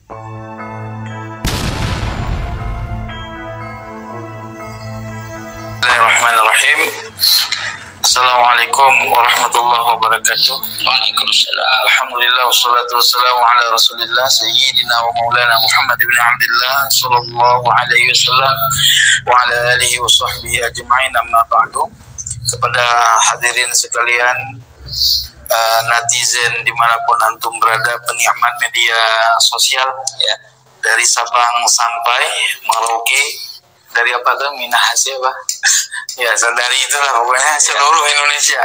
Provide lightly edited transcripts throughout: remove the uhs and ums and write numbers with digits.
Bismillahirrahmanirrahim. Assalamualaikum warahmatullahi wabarakatuh. Waalaikumsalam. Alhamdulillah wassalatu wassalamu ala Rasulillah sayyidina wa maulana Muhammad ibn Abdullah sallallahu alaihi wasallam wa ala alihi wa sahbihi ajma'in, amma ba'du. Kepada hadirin sekalian, netizen dimanapun antum berada, penikmat media sosial ya, dari Sabang sampai Merauke, dari apa tuh, Minahasa apa ya, dari itulah pokoknya seluruh Indonesia.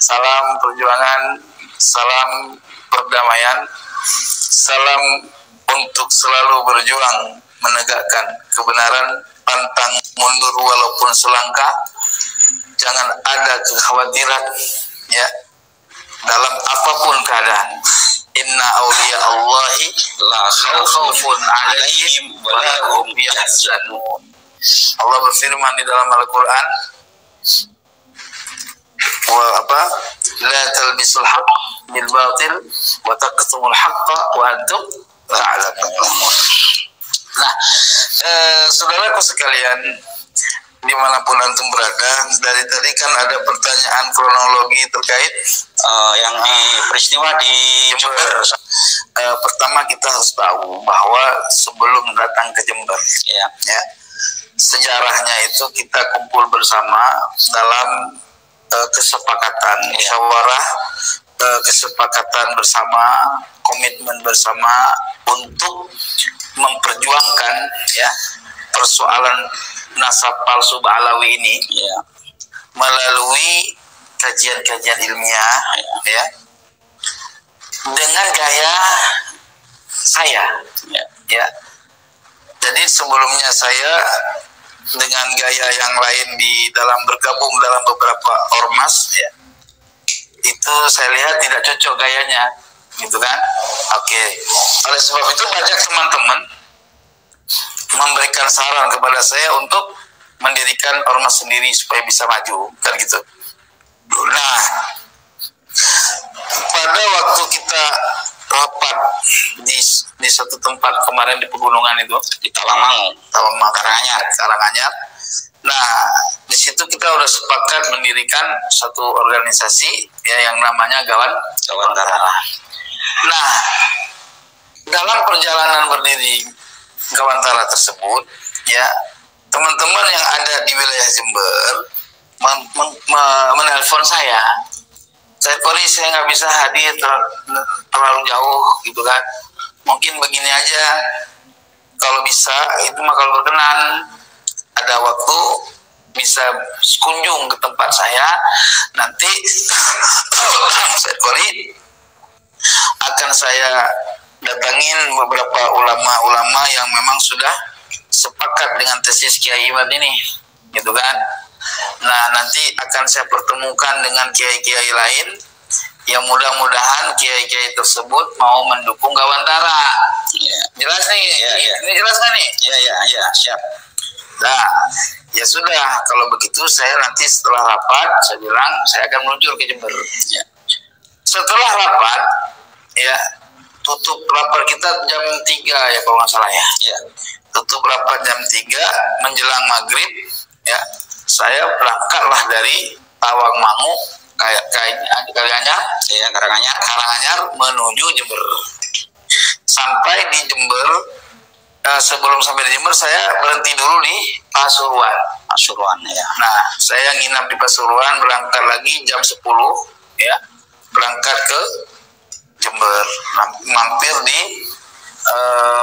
Salam perjuangan, salam perdamaian, salam untuk selalu berjuang menegakkan kebenaran, pantang mundur walaupun selangkah, jangan ada kekhawatiran ya dalam apapun keadaan. Inna awliya Allahi la khawfun alaihim wa la hum yahzanun. Allah berfirman di dalam Al-Quran, la talbisul haqq bil batil wa taqtumul haqqa wa antum ta'lamun. Nah, saudaraku sekalian dimanapun antum berada, dari tadi kan ada pertanyaan kronologi terkait yang di peristiwa di Jember. Pertama kita harus tahu bahwa sebelum datang ke Jember ya, sejarahnya itu kita kumpul bersama dalam kesepakatan musyawarah, kesepakatan bersama, komitmen bersama untuk memperjuangkan ya persoalan nasab palsu Ba'alawi ini ya, melalui kajian-kajian ilmiah ya, dengan gaya saya ya. Jadi sebelumnya saya dengan gaya yang lain di dalam bergabung dalam beberapa ormas ya, itu saya lihat tidak cocok gayanya gitu kan. Oke. Oleh sebab itu banyak teman-teman memberikan saran kepada saya untuk mendirikan ormas sendiri supaya bisa maju kan gitu. Nah, pada waktu kita rapat di satu tempat kemarin di pegunungan itu di Tawangmangu Karanganyar. Nah, di situ kita udah sepakat mendirikan satu organisasi ya yang namanya Gawantara. Nah, dalam perjalanan berdiri Gawantara tersebut ya, teman-teman yang ada di wilayah Jember menelpon saya Kori, saya nggak bisa hadir terlalu jauh gitu kan, mungkin begini aja, kalau bisa itu mah kalau berkenan ada waktu bisa kunjung ke tempat saya, nanti Kori akan saya datangin beberapa ulama-ulama yang memang sudah sepakat dengan tesis Kiai Imad ini gitu kan. Nah, nanti akan saya pertemukan dengan kiai-kiai lain yang mudah-mudahan kiai-kiai tersebut mau mendukung Gawantara. Ya. Jelas nih? Ya. Ini jelas kan nih? Ya, siap. Nah, ya sudah, kalau begitu saya nanti setelah rapat, saya bilang saya akan meluncur ke Jember. Ya. Setelah rapat, ya, tutup rapat kita jam 3 ya kalau nggak salah ya. Tutup rapat jam 3 menjelang maghrib ya. Saya berangkatlah dari Tawangmangu Karanganyar menuju Jember. Sampai di Jember, sebelum sampai di Jember saya berhenti dulu di Pasuruan ya. Nah, saya nginap di Pasuruan, berangkat lagi jam 10 ya, berangkat ke Jember. Mampir di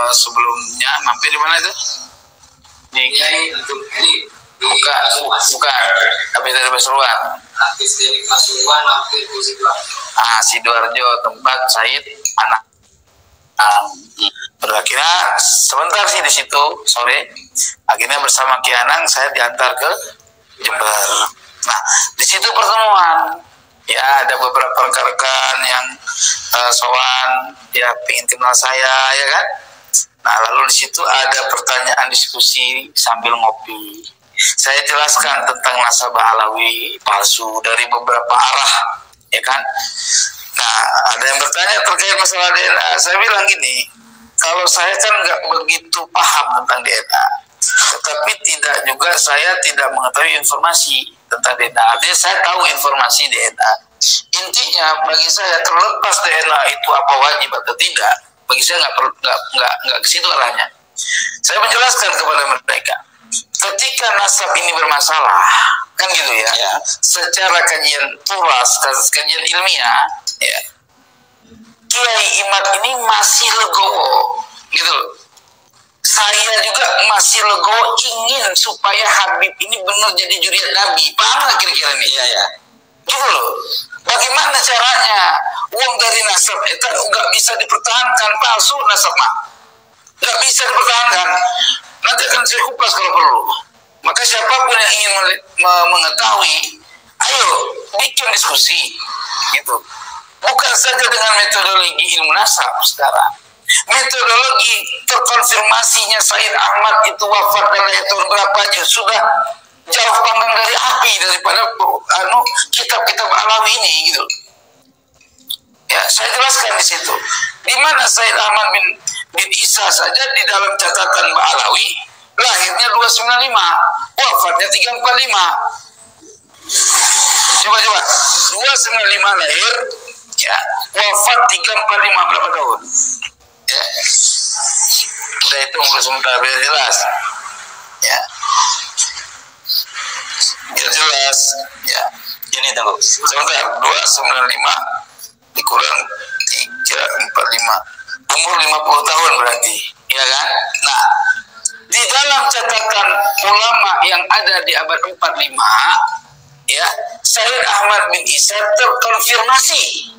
sebelumnya mampir di mana itu? Bukan. Habis dari Pasuruan. Sidoarjo, tempat Said anak. Berakhirnya sebentar sih di situ sore. Akhirnya bersama Ki Anang saya diantar ke Jember. Nah, di situ pertemuan. Ya, ada beberapa rekan-rekan yang sowan ya, pengen kenal saya ya kan. Nah, lalu di situ ada pertanyaan diskusi sambil ngopi. Saya jelaskan tentang nasabah Alawi palsu dari beberapa arah, ya kan. Nah, Nah, ada yang bertanya terkait masalah DNA. Saya bilang gini, kalau saya kan nggak begitu paham tentang DNA, tetapi saya tidak mengetahui informasi tentang DNA. Artinya saya tahu informasi DNA. Intinya bagi saya, terlepas DNA itu apa wajib atau tidak, bagi saya nggak ke situ arahnya. Saya menjelaskan kepada mereka, ketika nasab ini bermasalah, kan gitu ya, secara kajian tulas, kajian ilmiah, ya, Kiai Imad ini masih legowo, gitu loh. Saya juga masih legowo ingin supaya Habib ini benar jadi juriat Nabi. Paham nggak kira-kira ini? Iya. Gitu loh. Bagaimana caranya? Uang dari nasab itu nggak bisa dipertahankan, palsu nasab mah. Nggak bisa dipertahankan. Nanti akan saya kupas kalau perlu. Maka siapapun yang ingin mengetahui, ayo bikin diskusi, gitu. Bukan saja dengan metodologi ilmu nasab sekarang. Metodologi terkonfirmasinya Said Ahmad itu wafat dalam tahun berapa aja sudah jauh panggang dari api daripada kitab-kitab Alawi ini, gitu. Ya, saya jelaskan di situ. Di mana Said Ahmad bin Isa saja di dalam catatan Mbak Alawi lahirnya 295, wafatnya 345. Coba 295 lahir, ya, wafat 345, berapa tahun? Ya, kita hitung sebentar biar jelas, ya, biar jelas, ya. Ini tunggu sebentar, 295 dikurang 345, umur 50 tahun berarti, ya kan? Nah, di dalam catatan ulama yang ada di abad 45, ya, Said Ahmad bin Isa terkonfirmasi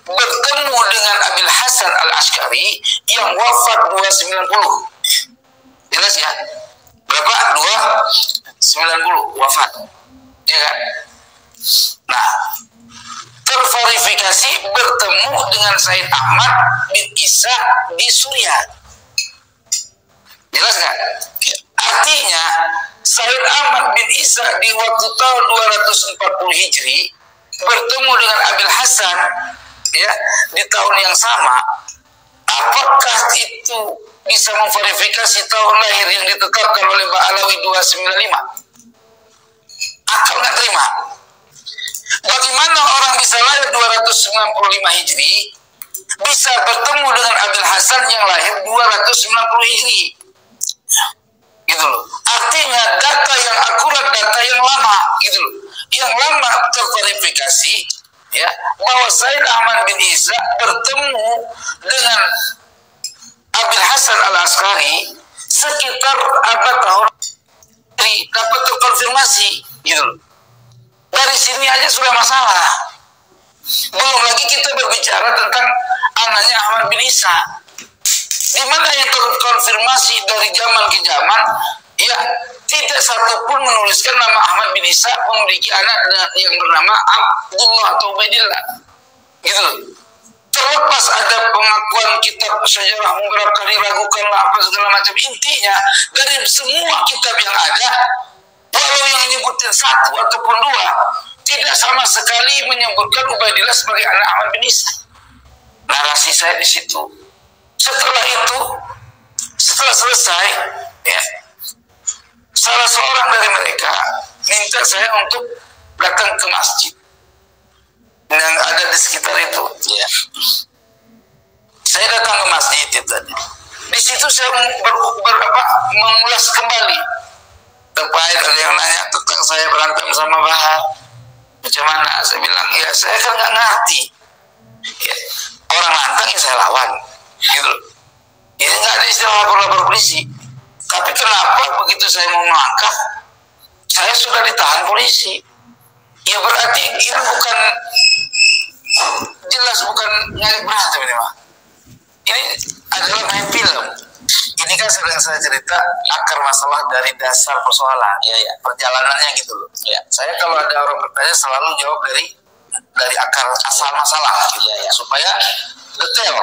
bertemu dengan Abil Hasan Al-Askari yang wafat 290. Jelas ya? Berapa? 290 wafat. Ya kan? Nah, terverifikasi bertemu dengan Said Ahmad bin Isa di Suriah. Jelas nggak? Artinya Said Ahmad bin Isa di waktu tahun 240 Hijri bertemu dengan Abil Hasan, ya, di tahun yang sama. Apakah itu bisa memverifikasi tahun lahir yang ditetapkan oleh Mbak Alawi 295? Akal nggak terima. Bagaimana orang bisa lahir 295 Hijri bisa bertemu dengan Abil Hasan yang lahir 290 Hijri? Gitu loh. Artinya data yang akurat, data yang lama, gitu loh. Yang lama terverifikasi, ya, bahwa Said Ahmad bin Isa bertemu dengan Abil Hasan Al-Askari sekitar abad tahun dapat terkonfirmasi, gitu loh. Dari sini aja sudah masalah. Belum lagi kita berbicara tentang anaknya Ahmad bin Isa, di mana yang terkonfirmasi dari zaman ke zaman, ya, tidak satupun menuliskan nama Ahmad bin Isa memiliki anak yang bernama Abdullah atau Ubaidillah, gitu. Terlepas ada pengakuan kitab sejarah beberapa kali ragukan apa segala macam, intinya dari semua kitab yang ada, walau yang menyebutkan satu ataupun dua, tidak sama sekali menyebutkan Ubaidillah sebagai anak Ahmad bin Isa. Narasi saya di situ. Setelah itu, setelah selesai, ya, salah seorang dari mereka minta saya untuk datang ke masjid yang ada di sekitar itu. Ya. Saya datang ke masjid itu tadi. Di situ saya mengulas kembali. Terkait ada yang nanya tentang saya berantem sama Bahar. Macam mana? Saya bilang, ya saya kan nggak ngerti. Ya, orang lantang ya saya lawan. Gitu. Ini nggak ada istilah lapor-lapor polisi. Tapi kenapa begitu saya mau melangkah, saya sudah ditahan polisi? Ya berarti ini bukan, jelas bukan nyari berantem ini, Pak. Ini adalah main film. Ini kan sedang saya cerita akar masalah dari dasar persoalan, ya, perjalanannya gitu loh. Ya, saya kalau ada orang bertanya selalu jawab dari akar asal masalah, gitu, ya, supaya detail,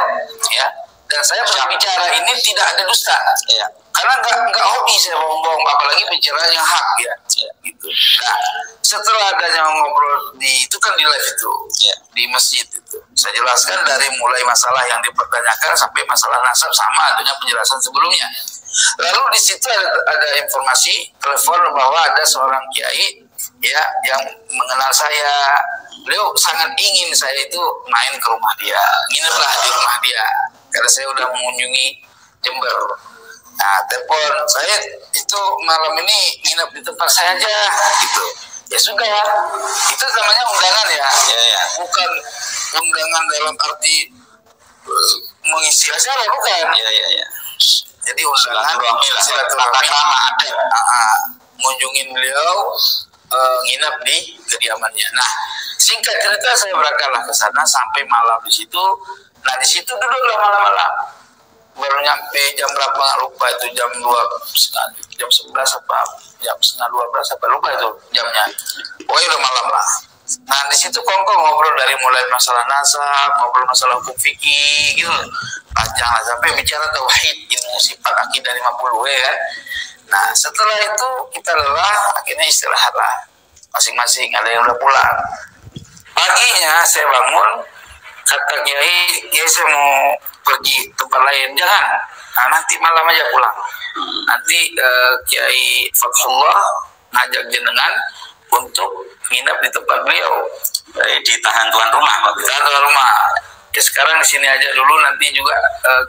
ya. Dan saya berbicara ini tidak ada dusta, ya, karena nggak hobi saya bohong-bohong, apalagi bicara yang hak, ya, gitu. Nah, setelah adanya ngobrol itu kan di live itu, ya, di masjid itu, Saya jelaskan dari mulai masalah yang dipertanyakan sampai masalah nasab sama dengan penjelasan sebelumnya. Lalu di situ ada informasi telepon bahwa ada seorang kiai ya yang mengenal saya. Beliau sangat ingin saya itu main ke rumah dia, ngineplah di rumah dia karena saya udah mengunjungi Jember. Nah, telepon saya itu malam ini nginep di tempat saya aja gitu. Ya sudah, itu namanya undangan ya. Bukan undangan dalam arti mengisi acara, bukan. Jadi undangan silaturahmi ada. Ngunjungin beliau, nginap di kediamannya. Nah, singkat cerita saya berangkatlah ke sana sampai malam di situ. Nah, di situ duduklah malam-malam. Baru nyampe jam berapa nggak lupa itu, jam 11 apa jam setengah 12 apa lupa itu jamnya. Pokoknya udah malam lah. Nah, di situ kongko ngobrol dari mulai masalah nasab, ngobrol masalah hukum fikih gitu. Panjang lah sampai bicara tauhid, ilmu sifat akidah 50 ya kan. Nah, setelah itu kita lelah, akhirnya istirahat lah. Masing-masing ada yang udah pulang. Paginya saya bangun, kata Kiai saya mau pergi tempat lain. Jangan, nah, nanti malam aja pulang. Nanti Kiai Fathullah ngajak jenengan untuk nginap di tempat beliau. Ditahan tuan rumah, Pak. Ditahan tuan rumah. Ya sekarang di sini aja dulu, nanti juga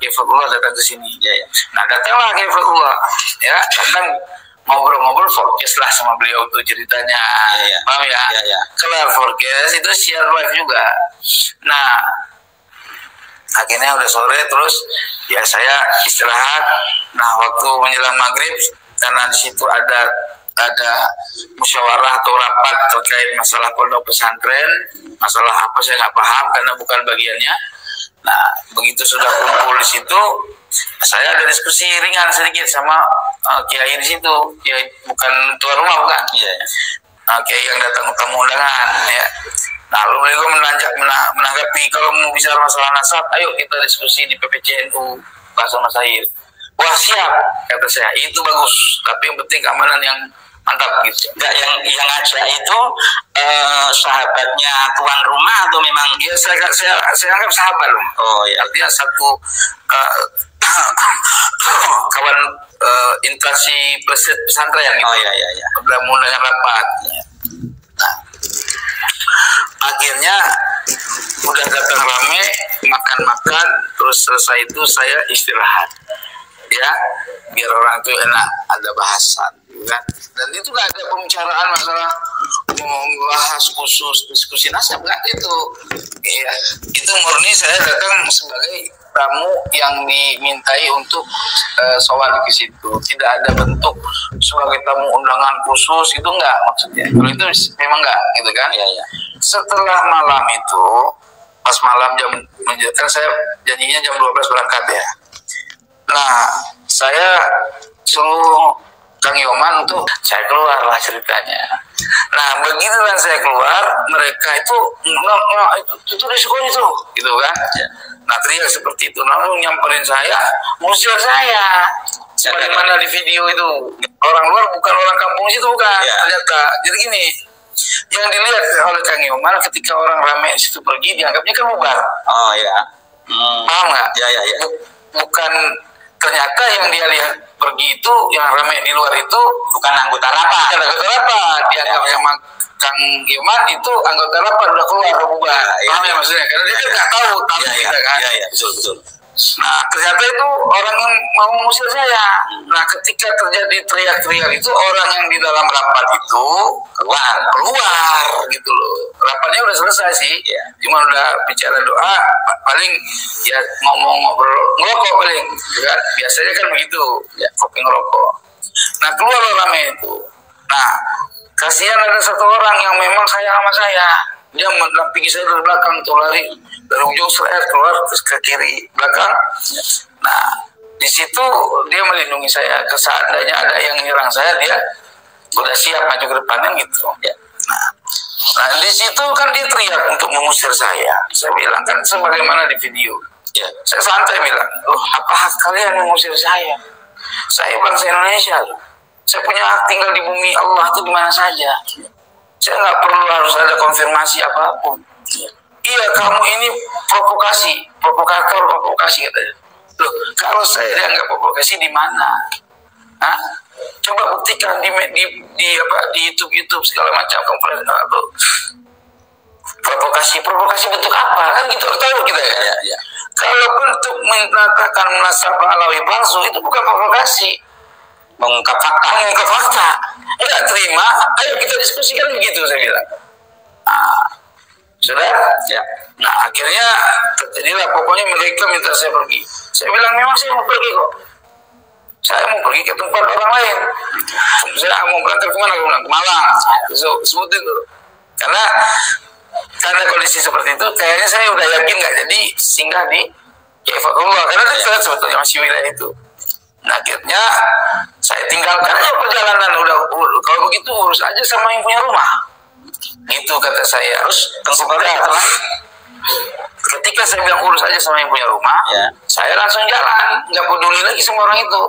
Kiai Fathullah datang ke sini. Nah, datanglah Kiai Fathullah. Ya, datang ngobrol-ngobrol fokus lah sama beliau tuh ceritanya. Paham ya? Kelar fokus itu share live juga. Nah, akhirnya udah sore terus ya saya istirahat. Nah, waktu menjelang maghrib karena di situ ada musyawarah atau rapat terkait masalah pondok pesantren, masalah apa saya nggak paham karena bukan bagiannya. Nah, begitu sudah kumpul di situ, saya ada diskusi ringan sedikit sama kiai di situ. Kiai bukan tuan rumah, bukan. Kiai yang datang tamu undangan ya. Nah, lalu mereka menanggapi kalau mau bicara masalah nasab, ayo kita diskusi di PPCNU bahasa Masail. Wah, siap, kata saya. Itu bagus, tapi yang penting keamanan yang mantap gitu. Enggak, yang ngajak itu sahabatnya tuan rumah atau memang dia saya anggap sahabat loh. Oh ya, artinya satu kawan instansi pesantren gitu. Oh ya. Bertemu dengan rapat. Nah, akhirnya udah datang rame, makan-makan, terus selesai itu saya istirahat. Ya, biar orang itu enak ada bahasan, kan? Dan itu nggak ada pembicaraan masalah membahas khusus diskusi nasab, nggak itu. Ya, itu murni saya datang sebagai tamu yang dimintai untuk sowan ke situ. Tidak ada bentuk sebagai tamu undangan khusus, itu enggak maksudnya. Kalau itu memang enggak, gitu kan? Iya. Setelah malam itu, pas malam kan saya janjinya jam 12 berangkat ya. Nah, saya suruh Kang Yoman untuk saya keluar lah ceritanya. Nah, begitu kan saya keluar, mereka itu risiko itu, gitu kan? Nah, teriak seperti itu, lalu nyamperin saya, ngusir saya. Sebagaimana di video itu, orang luar bukan orang kampung situ, bukan? Ternyata, jadi gini, yang dilihat oleh Kang Yoman ketika orang ramai situ pergi, dianggapnya kan bubar. Oh ya. Paham nggak? Ya. Bukan, ternyata yang dia lihat pergi itu, yang ramai di luar itu bukan anggota rapat. Bukan anggota rapat. Dianggap sama Kang Yoman itu anggota rapat udah keluar, udah bubar. Paham ya maksudnya? Karena dia kan nggak tahu kita kan. Iya, betul. Nah, ternyata itu orang yang mau mengusir saya. Nah, ketika terjadi teriak-teriak itu, orang yang di dalam rapat itu keluar gitu loh. Rapatnya udah selesai sih, cuma udah bicara doa, paling ya ngomong-ngobrol, ngerokok paling, kan? Biasanya kan begitu, ya kopi ngerokok. Nah, keluar ramai itu. Nah, kasihan ada satu orang yang memang sayang sama saya. Dia mendampingi saya dari belakang tuh, lari dari ujung selayar keluar terus ke kiri belakang. Nah, di situ dia melindungi saya. Seandainya ada yang nyerang saya, dia udah siap maju ke depannya gitu. Nah, di situ kan dia teriak untuk mengusir saya. Saya bilang kan sebagaimana di video. Saya santai bilang, loh, apa hak kalian mengusir saya? Saya bangsa Indonesia loh. Saya punya hak tinggal di bumi Allah itu di mana saja. Saya nggak perlu harus ada konfirmasi apapun. iya kamu ini provokasi katanya. Loh, kalau saya dianggap provokasi di mana? Hah? Coba buktikan di YouTube segala macam kamu provokasi bentuk apa kan gitu tahu kita ya. Kalau bentuk mengatakan nasabah alawi palsu itu bukan provokasi, mengungkap fakta. Enggak terima, ayo kita diskusikan begitu saya bilang. Sudah ya. Nah akhirnya terjadilah, pokoknya mereka minta saya pergi. Saya bilang memang saya mau pergi kok. Saya mau pergi ke tempat orang lain. Saya mau berangkat kemana? Ke Malang. Sebut itu. Karena kondisi seperti itu, kayaknya saya udah yakin nggak jadi singgah di Kefakullah. Karena saya sebetulnya masih wilayah itu. Nah akhirnya saya tinggalkan aja perjalanan. Udah kalau begitu urus aja sama yang punya rumah. Itu kata saya. Terus ketika saya bilang urus aja sama yang punya rumah, saya langsung jalan, nggak peduli lagi sama orang itu.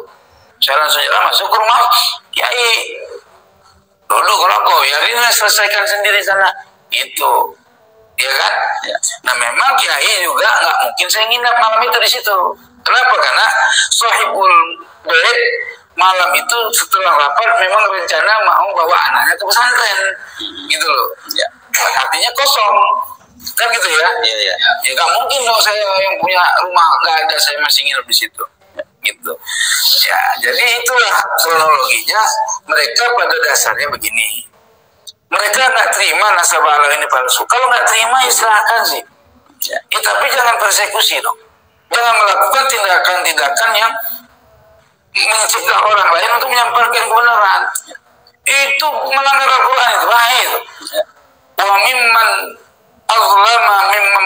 Saya langsung jalan masuk ke rumah Kiai. Dulu kalau kau biarin selesaikan sendiri sana. Itu, ya kan? Ya. Nah memang Kiai juga nggak mungkin saya nginap malam itu di situ. Kenapa? Karena Sohibul Bait malam itu setelah rapat memang rencana mau bawa anaknya ke pesantren, gitu loh. Ya. Artinya kosong, kan gitu ya? Iya. Ya nggak mungkin dong saya yang punya rumah nggak ada, saya masih nginep di situ. Gitu ya, jadi itulah kronologinya. Mereka pada dasarnya begini, mereka nggak terima nasabah alawi ini palsu. Kalau nggak terima ya silakan sih ya, tapi jangan persekusi dong, jangan melakukan tindakan-tindakan yang mencegah orang lain untuk menyampaikan kebenaran. Itu melanggar Al-Quran, itu bahaya. Wa mimman azlama mimman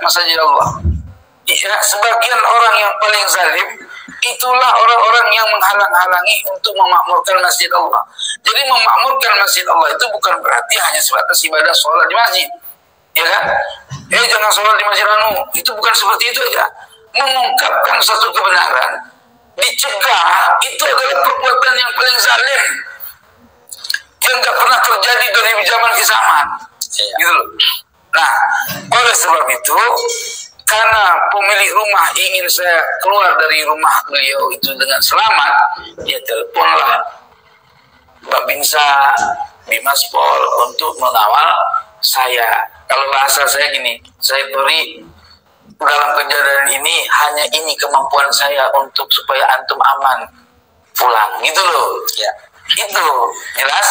masajid Allah. Ya, sebagian orang yang paling zalim itulah orang-orang yang menghalang-halangi untuk memakmurkan masjid Allah. Jadi memakmurkan masjid Allah itu bukan berarti hanya sebatas ibadah sholat di masjid, ya kan? Jangan sholat di masjid itu bukan seperti itu ya. Mengungkapkan satu kebenaran, dicegah, itu adalah perbuatan yang paling zalim yang nggak pernah terjadi dari zaman kiamat, gitu loh. Nah, oleh sebab itu, karena pemilik rumah ingin saya keluar dari rumah beliau itu dengan selamat, dia teleponlah Babinsa, Bimaspol untuk mengawal saya. Kalau bahasa saya gini, saya beri dalam kejadian ini hanya ini kemampuan saya untuk supaya antum aman pulang, gitu loh. Ya, itu jelas.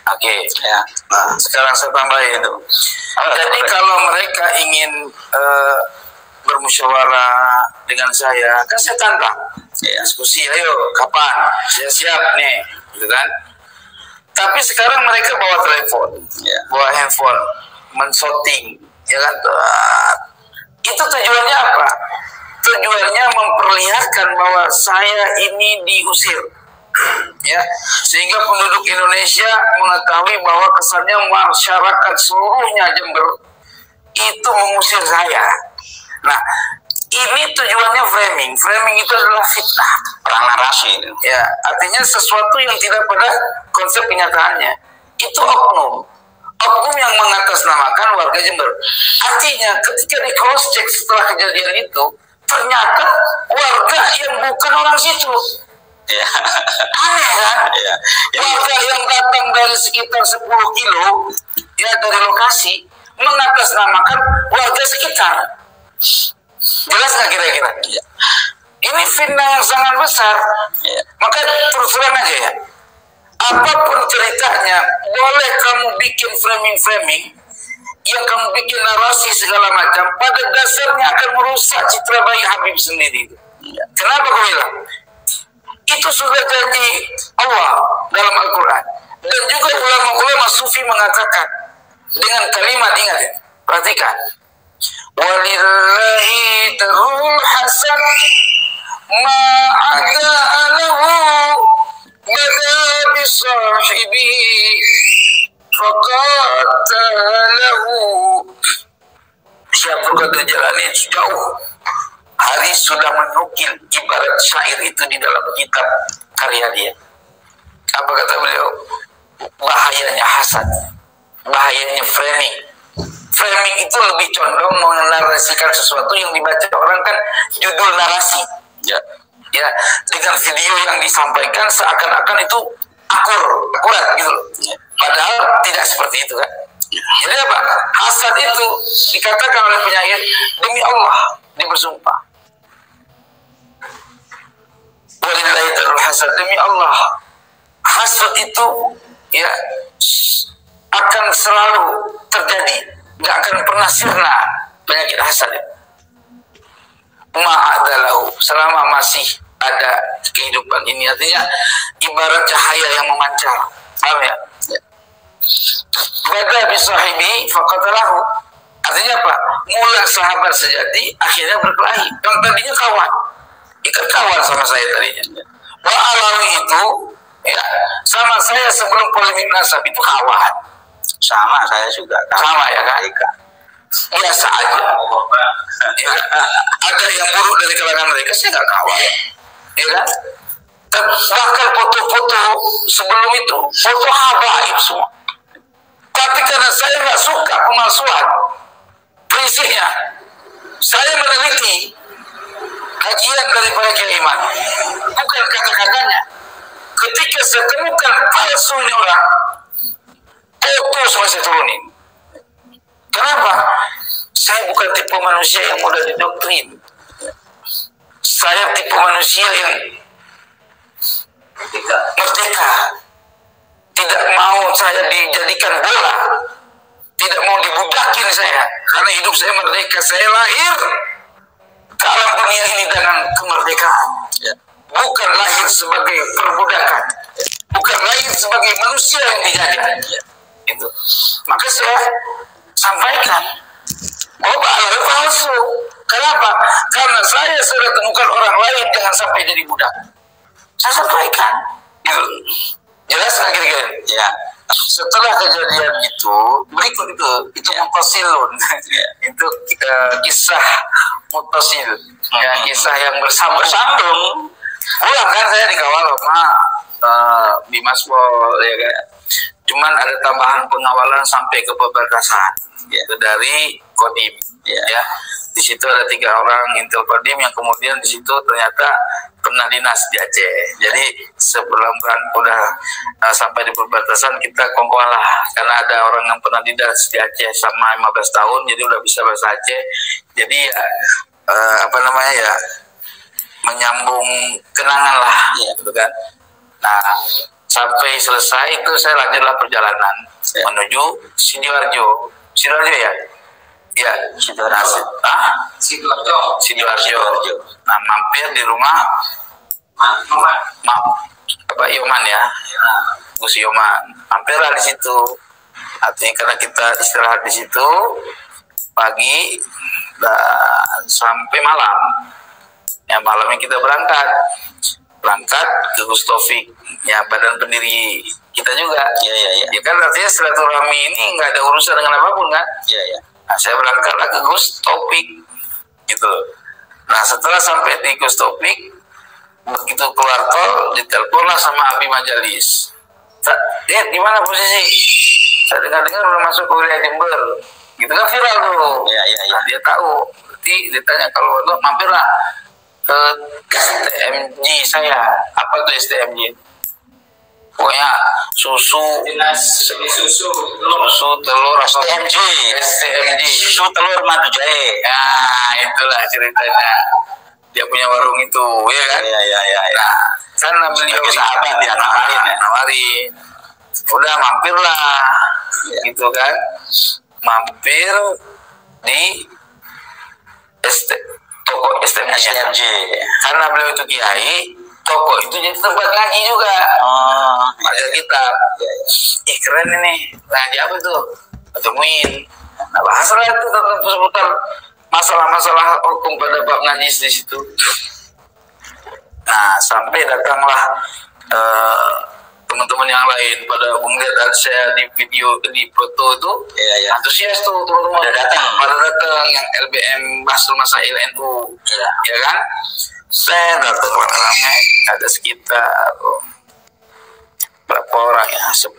Oke, ya. Nah, sekarang saya tambahin itu. Jadi kalau mereka ingin bermusyawarah dengan saya, kan saya tantang diskusi, ayo kapan? Saya siap nih, gitu kan? Tapi sekarang mereka bawa telepon, bawa handphone, menshooting, ya kan? Itu tujuannya apa? Tujuannya memperlihatkan bahwa saya ini diusir. Ya, sehingga penduduk Indonesia mengetahui bahwa kesannya masyarakat seluruhnya Jember itu mengusir saya. Nah, ini tujuannya framing. Framing itu adalah fitnah, perang narasi. Ya, artinya sesuatu yang tidak pada konsep kenyataannya. Itu oknum yang mengatasnamakan warga Jember. Artinya ketika di cross check setelah kejadian itu, ternyata warga yang bukan orang situ. Ya. Aneh kan? Ya. Warga yang datang dari sekitar 10 kilo ya dari lokasi mengatasnamakan warga sekitar. Jelas nggak kira-kira? Ya. Ini fitnah yang sangat besar. Ya. Maka terus terang aja ya. Apapun ceritanya, boleh kamu bikin framing yang kamu bikin narasi segala macam, pada dasarnya akan merusak citra baik Habib sendiri. Ya. Kenapa kau bilang? Itu sudah janji Allah dalam Al-Quran. Dan juga ulama-ulama sufi mengatakan dengan kalimat, ingat ya, perhatikan. Walillahi darul hasan ma'ada'alahu bada bisahibihi faqatalahu. Siapa kata jalani jauh. Haris sudah menukil ibarat syair itu di dalam kitab karya dia. Apa kata beliau? Bahayanya hasad, bahayanya framing, framing itu lebih condong menarasikan sesuatu yang dibaca orang kan judul narasi. Ya, ya, dengan video yang disampaikan seakan-akan itu akurat gitu loh. Padahal tidak seperti itu kan. Jadi apa? Hasad itu dikatakan oleh penyair, demi Allah dia bersumpah. Walillahi ta'ala hasad, demi Allah. Hasad itu ya akan selalu terjadi, nggak akan pernah sirna penyakit hasad itu. Ma'adalahu, selama masih ada kehidupan ini, artinya ibarat cahaya yang memancar. Paham ya? Bada bisahibi faqatalahu, artinya apa? Mula sahabat sejati akhirnya berkelahi. Yang tadinya kawan, ikat kawan sama saya tadinya. Wa alawi itu ya sama saya sebelum polemik nasab itu kawan. Sama saya juga. Sama ya kan? Biasa aja. Ya, ada yang buruk dari kalangan mereka, saya nggak kawan. Ya kan? Bahkan foto-foto sebelum itu foto habaib semua. Tapi karena saya nggak suka pemalsuan prinsipnya, saya meneliti kajian daripada Kiai Iman, bukan kata-katanya. Ketika saya temukan palsunya orang, foto semua saya turunin. Kenapa? Saya bukan tipe manusia yang mudah didoktrin. Saya tipe manusia yang merdeka. Tidak mau saya dijadikan bola. Tidak mau dibudakin saya. Karena hidup saya merdeka. Saya lahir ke alam dunia ini dengan kemerdekaan. Bukan lahir sebagai perbudakan. Bukan lahir sebagai manusia yang dijajah. Itu. Maka saya sampaikan bahwa ada palsu. Kenapa? Karena saya sudah temukan orang lain jangan sampai jadi budak. Saya sampaikan. Itu. Jelas nggak kira-kira? Ya. Setelah kejadian itu, berikut itu mutasilun. Itu kisah mutasil. Ya, kisah yang bersambung. Pulang kan saya dikawal sama Bimaspol ya kan. Cuman ada tambahan pengawalan sampai ke perbatasan. Itu dari Kodim. Ya. Di situ ada 3 orang Intel Kodim yang kemudian di situ ternyata pernah dinas di Aceh. Jadi sebelum kan udah sampai di perbatasan kita kongkoan lah, karena ada orang yang pernah dinas di Aceh sama 15 tahun, jadi udah bisa bahasa Aceh. Jadi menyambung kenangan lah, gitu kan. Nah sampai selesai itu saya lanjutlah perjalanan menuju Sidoarjo. Sidoarjo ya? Ya, Sidoarjo. Sidoarjo. Nah, mampir di rumah Bapak Yoman ya, Gus Yoman. Mampirlah di situ. Artinya karena kita istirahat di situ pagi dan sampai malam. Ya malamnya kita berangkat ke Gus Taufik, ya badan pendiri kita juga. Ya kan artinya silaturahmi ini nggak ada urusan dengan apapun kan. Nah, saya berangkatlah ke Gus Taufik gitu. Nah setelah sampai di Gus Taufik, begitu keluar tol diteleponlah sama Abi Majalis. Lihat di mana posisi? Saya dengar udah masuk ke wilayah Jember. Gitu kan viral dulu. Nah, dia tahu. Berarti dia tanya kalau mampirlah ke STMJ saya. Apa tuh STMJ? Pokoknya susu, telur, STMJ, susu, telur, madu jahe. Nah, itulah ceritanya. Dia punya warung itu, ya kan? Nah, karena beliau sahabat ya, nawarin. Udah mampirlah, gitu kan? Mampir di toko STMJ. Karena beliau itu kiai, toko itu jadi tempat ngaji juga. Baca kitab. Keren ini. Ngaji apa tuh? Ketemuin. Nah, bahaslah itu tentang seputar masalah-masalah hukum pada bab ngaji di situ. Nah, sampai datanglah teman-teman yang lain pada melihat saya di video, di foto itu, antusias tuh teman-teman. Pada datang yang LBM Basul Masail NU, ya kan? Saya datang ramai, ada sekitar berapa orang ya, 10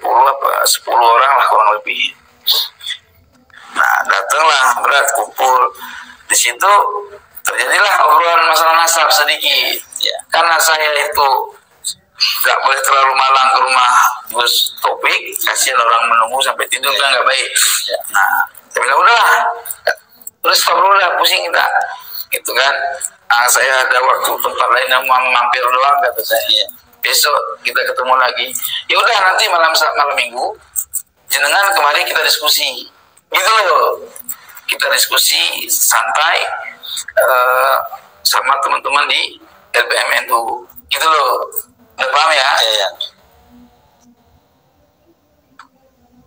orang lah kurang lebih. Nah, datanglah berat kumpul di situ, terjadilah obrolan masalah nasab sedikit. Ya, karena saya itu nggak boleh terlalu malang ke rumah Gus Topik, kasihan orang menunggu sampai tidur kan nggak baik. Ya. Nah, saya bilang udah, terus stop dulu lah, pusing kita, gitu kan. Nah, saya ada waktu tempat lain yang mampir doang, kata saya. Ya. Besok kita ketemu lagi. Ya udah, nanti malam minggu jenengan kemarin kita diskusi, gitu loh. Kita diskusi santai sama teman-teman di LPMNU, gitu loh. Udah paham ya? Ya.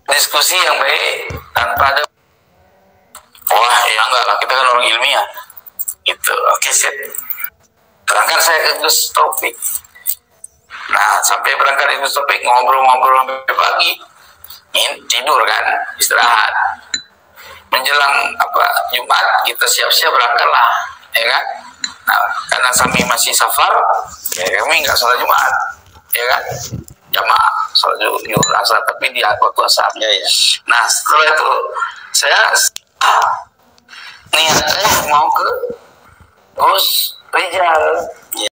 Diskusi yang baik tanpa ada wah ya enggak lah, kita kan orang ilmiah gitu. Oke, sip. Berangkat saya ke Gus Topik. Nah, sampai berangkat ke Gus Topik, ngobrol-ngobrol sampai pagi. Tidur kan, istirahat. Menjelang Jumat kita siap-siap berangkat lah, ya kan? Nah, karena kami masih safar, ya kami nggak sholat Jumat, ya kan? Jamaah sholat Zuhur asar, tapi di waktu asar. Ya. Nah, setelah itu saya niat saya mau ke Gus Rijal. Ya.